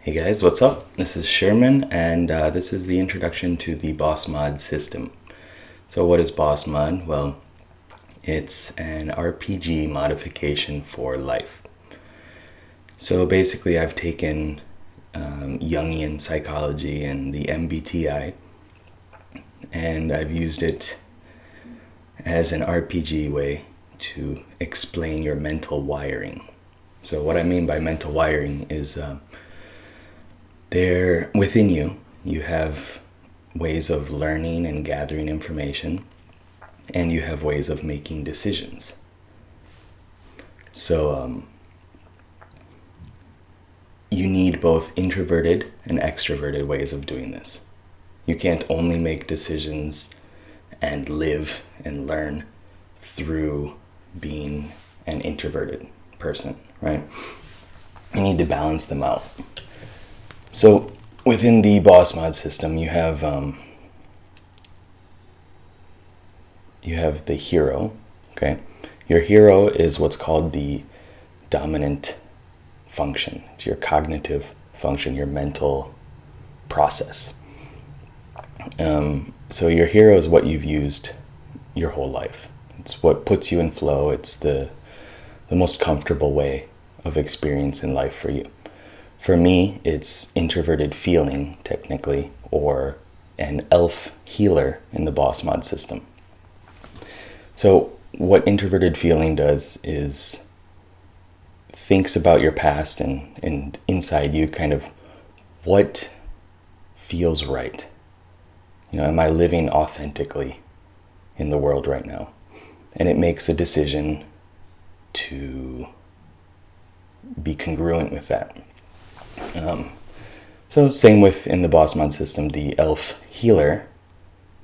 Hey guys, what's up? This is Sherman, and this is the introduction to the Boss Mod system. So what is Boss Mod? Well, it's an RPG modification for life. So basically I've taken Jungian psychology and the MBTI, and I've used it as an RPG way to explain your mental wiring. So what I mean by mental wiring is there within you have ways of learning and gathering information, and you have ways of making decisions. So you need both introverted and extroverted ways of doing this. You can't only make decisions and live and learn through being an introverted person, right? You need to balance them out. So within the Boss Mod system, you have the hero, okay? Your hero is what's called the dominant function. It's your cognitive function, your mental process. So your hero is what you've used your whole life. It's what puts you in flow. It's the most comfortable way of experiencing life for you. For me, it's introverted feeling, technically, or an elf healer in the Boss Mod system. So what introverted feeling does is thinks about your past and inside you kind of what feels right. Am I living authentically in the world right now? And it makes a decision to be congruent with that. So same with in the Boss Mod system, the elf healer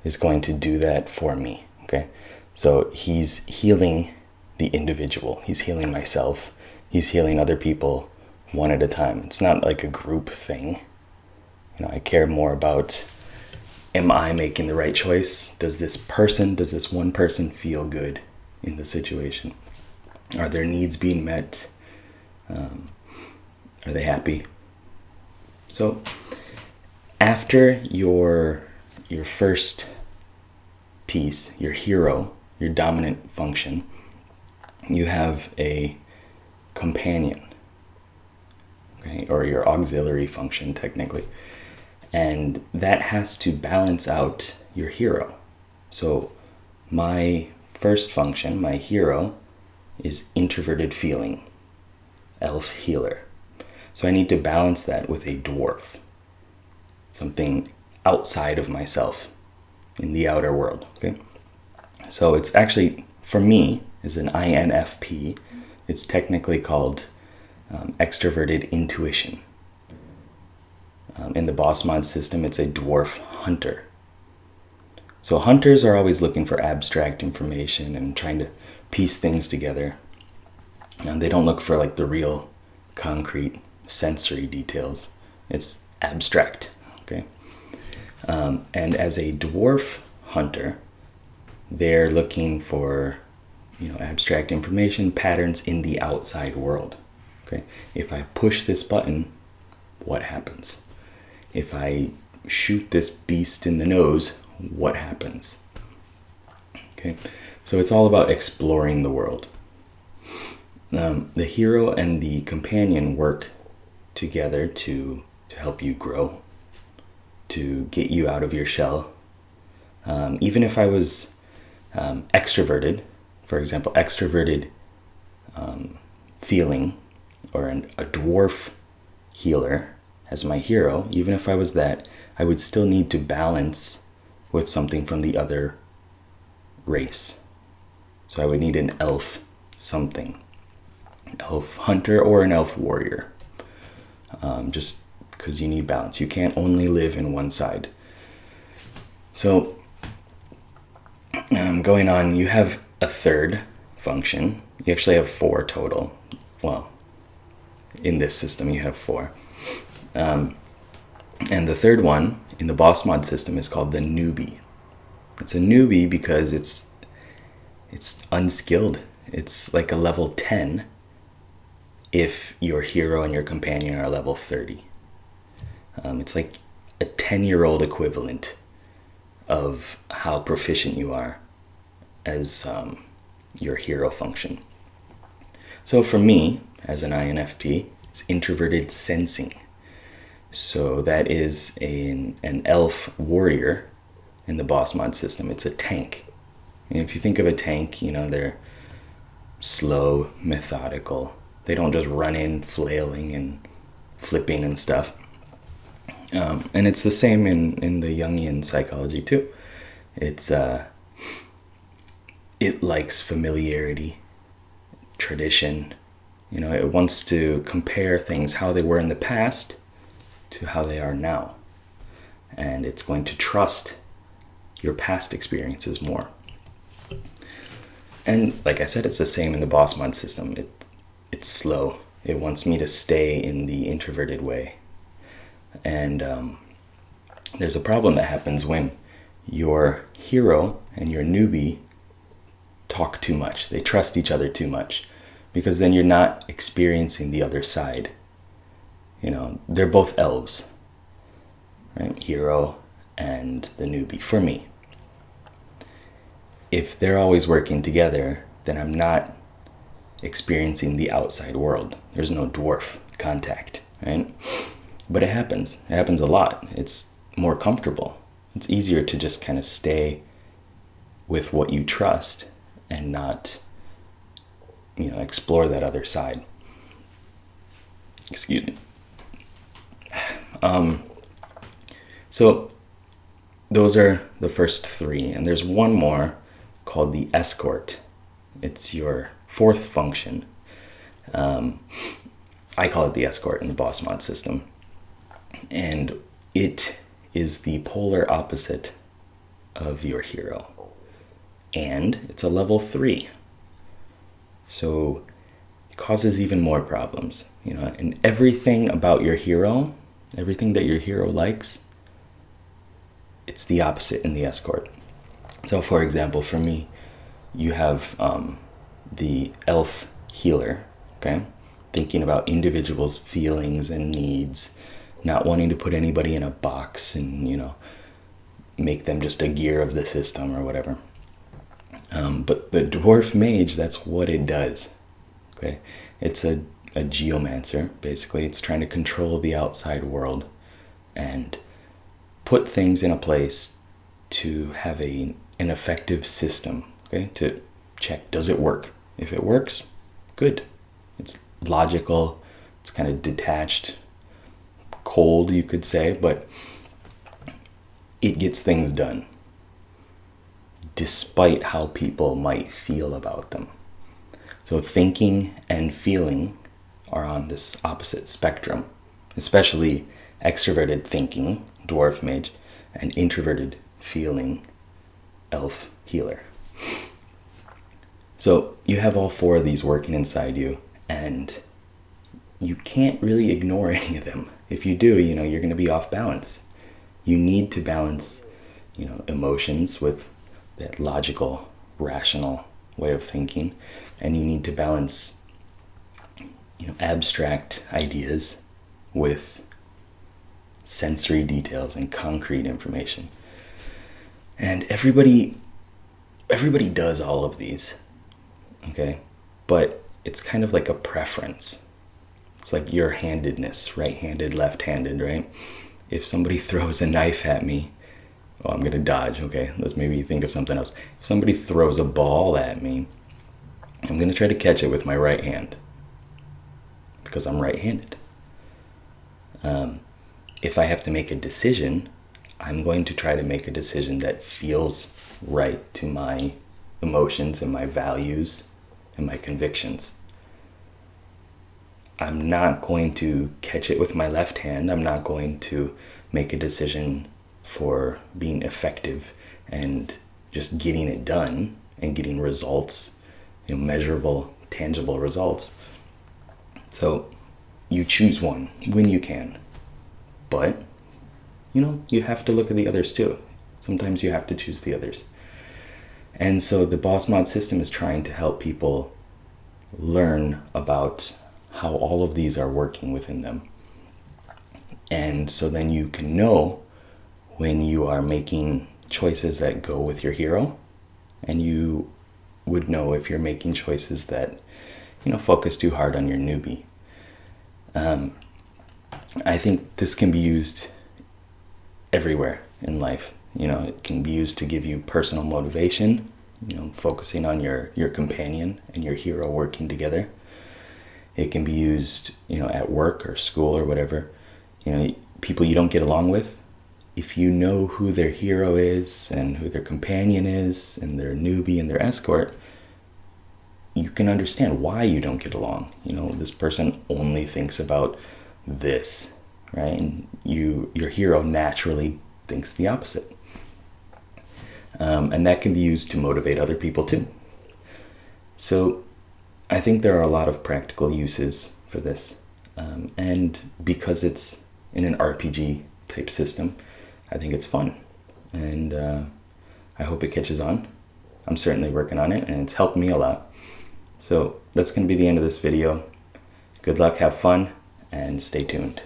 is going to do that for me, okay? So he's healing the individual. He's healing myself. He's healing other people one at a time. It's not like a group thing. I care more about, am I making the right choice? Does this one person feel good in the situation? Are their needs being met? Are they happy? So after your first piece, your hero, your dominant function, you have a companion, okay, or your auxiliary function technically. And that has to balance out your hero. So my first function, my hero, is introverted feeling, elf healer. So I need to balance that with a dwarf, something outside of myself in the outer world, okay? So it's actually, for me, is an INFP. It's technically called extroverted intuition. In the Boss Mod system, it's a dwarf hunter. So hunters are always looking for abstract information and trying to piece things together. And they don't look for like the real concrete sensory details. It's abstract, okay? And as a dwarf hunter, they're looking for, abstract information, patterns in the outside world, okay? If I push this button, what happens? If I shoot this beast in the nose, what happens? Okay, so it's all about exploring the world. The hero and the companion work together to help you grow, to get you out of your shell. Even if I was extroverted, for example, extroverted feeling, or a dwarf healer as my hero, even if I was that, I would still need to balance with something from the other race. So I would need an elf something. Elf hunter or an elf warrior. Just because you need balance. You can't only live in one side. So going on, you have a third function. You actually have 4 total. Well, in this system you have 4. And the third one in the Boss Mod system is called the Newbie. It's a newbie because it's unskilled. It's like a level 10 if your hero and your companion are level 30. It's like a 10-year-old equivalent of how proficient you are as your hero function. So for me, as an INFP, it's introverted sensing. So that is an elf warrior in the boss mod system. It's a tank. And if you think of a tank, they're slow, methodical. They don't just run in flailing and flipping and stuff. And it's the same in the Jungian psychology too. It likes familiarity, tradition. It wants to compare things, how they were in the past to how they are now. And it's going to trust your past experiences more. And like I said, it's the same in the boss mod system. It's slow. It wants me to stay in the introverted way. And there's a problem that happens when your hero and your newbie talk too much. They trust each other too much, because then you're not experiencing the other side. They're both elves, right? Hero and the newbie, for me. If they're always working together, then I'm not experiencing the outside world. There's no dwarf contact, right? But it happens. It happens a lot. It's more comfortable. It's easier to just kind of stay with what you trust and not, explore that other side. Excuse me. So those are the first three, and there's one more called the Escort. It's your fourth function. I call it the Escort in the boss mod system. And it is the polar opposite of your hero. And it's a level 3. So it causes even more problems. And everything about your hero, everything that your hero likes, it's the opposite in the Escort. So for example, for me, you have the elf healer, okay? Thinking about individuals' feelings and needs, not wanting to put anybody in a box and, make them just a gear of the system or whatever. But the dwarf mage, that's what it does, okay? It's a geomancer, basically. It's trying to control the outside world and put things in a place to have an effective system, okay? To check, does it work? If it works, good. It's logical, it's kind of detached, cold, you could say, but it gets things done despite how people might feel about them. So thinking and feeling are on this opposite spectrum, especially extroverted thinking, dwarf mage, and introverted feeling, elf healer. So you have all four of these working inside you, and you can't really ignore any of them. If you do, you're going to be off balance. You need to balance, emotions with that logical, rational way of thinking, and you need to balance, abstract ideas with sensory details and concrete information. And everybody does all of these, okay? But it's kind of like a preference. It's like your handedness, right-handed, left-handed, right? If somebody throws a knife at me, well, I'm gonna dodge, okay? Let's maybe think of something else. If somebody throws a ball at me, I'm gonna try to catch it with my right hand because I'm right-handed. If I have to make a decision, I'm going to try to make a decision that feels right to my emotions and my values and my convictions. I'm not going to catch it with my left hand. I'm not going to make a decision for being effective and just getting it done and getting results, measurable, tangible results. So you choose one when you can. But, you have to look at the others too. Sometimes you have to choose the others. And so the boss mod system is trying to help people learn about how all of these are working within them. And so then you can know when you are making choices that go with your hero, and you would know if you're making choices that, focus too hard on your newbie. I think this can be used everywhere in life. It can be used to give you personal motivation, focusing on your companion and your hero working together. It can be used, at work or school or whatever. People you don't get along with, if you know who their hero is and who their companion is and their newbie and their escort, you can understand why you don't get along. This person only thinks about this, right? And your hero naturally thinks the opposite. And that can be used to motivate other people too. So I think there are a lot of practical uses for this. And because it's in an RPG type system, I think it's fun. And I hope it catches on. I'm certainly working on it, and it's helped me a lot. So that's going to be the end of this video. Good luck, have fun, and stay tuned.